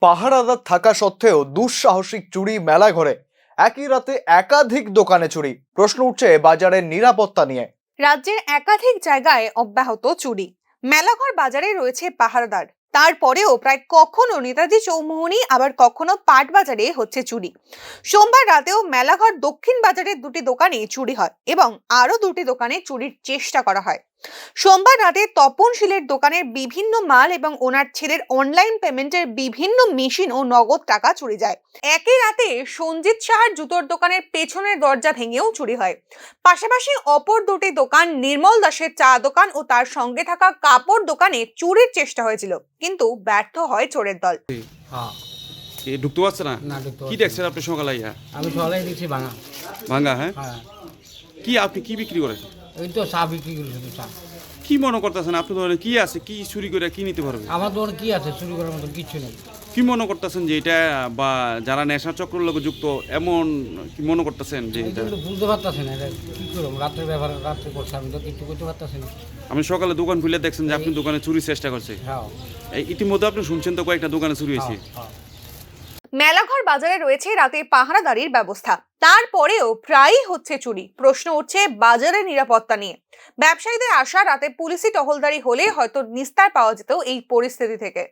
পাহারাদার থাকা সত্ত্বেও দুঃসাহসিক চুরি মেলা ঘরে। একই রাতে একাধিক দোকানে চুরি। প্রশ্ন উঠছে বাজারের নিরাপত্তা নিয়ে। রাজ্যের একাধিক জায়গায় অব্যাহত চুরি। মেলাঘর বাজারে রয়েছে পাহারাদার, তারপরেও প্রায় কখনো নেতাজি চৌমুহনী আবার কখনো পাট বাজারে হচ্ছে চুরি। সোমবার রাতেও মেলাঘর দক্ষিণ বাজারের দুটি দোকানে চুরি হয় এবং আরো দুটি দোকানে চুরির চেষ্টা করা হয়। সোমবার রাতে তপন শীলের দোকানের বিভিন্ন মাল এবং ওনার ছেলের অনলাইন পেমেন্টের বিভিন্ন মেশিন ও নগদ টাকা চুরি যায়। একই রাতে সঞ্জিত সাহার জুতোর দোকানের পেছনের দরজা ভেঙেও চুরি হয়। পাশাপাশি অপর দুটি দোকান নির্মল দাসের চা দোকান ও তার সঙ্গে থাকা কাপড় দোকানে চুরির চেষ্টা হয়েছিল, কিন্তু ব্যর্থ হয় চোরের দল। হ্যাঁ, ঢুকতে পারছে না? না ঢুকতে কি পারছি দেখছেন আপনি সকালে ইয়া? আমি সকালে দেখছি ভাঙা। ভাঙ্গা, হ্যাঁ? হ্যাঁ, কি আপনি কি বিক্রি করেন? ওই তো চা বিক্রি করি, শুধু চা। কি মনে করতেছেন আপনি দোকানে কি আছে, কি চুরি করে কি নিতে পারবে? আমার দোকানে কি আছে চুরি করার মতো? কিচ্ছু নেই। কি মনে করতেছেন যে এটা, বা যারা নেশা চক্রের লোক যুক্ত, এমন কি মনে করতেছেন যে আমি এটা? কিন্তু বুঝতে পারতেছি না এটা কি করবো। রাত্রের ব্যাপারে রাত্রে করছে, আমি তো কিছু করতে পারতেছি না। আপনি সকালে দোকান খুলে দেখছেন যে আপনি দোকানে চুরির চেষ্টা করছে। হ্যাঁ, এই ইতিমধ্যে আপনি শুনছেন তো কয়েকটা দোকানে চুরি হয়েছে। হ্যাঁ। মেলাঘর বাজারে রয়েছে রাতে পাহারাদারির ব্যবস্থা, তারপরেও প্রায়ই হচ্ছে চুরি। প্রশ্ন উঠছে বাজারের নিরাপত্তা নিয়ে। ব্যবসায়ীদের আশা রাতে পুলিশি টহলদারি হলে হয়তো নিস্তার পাওয়া যেত এই পরিস্থিতি থেকে।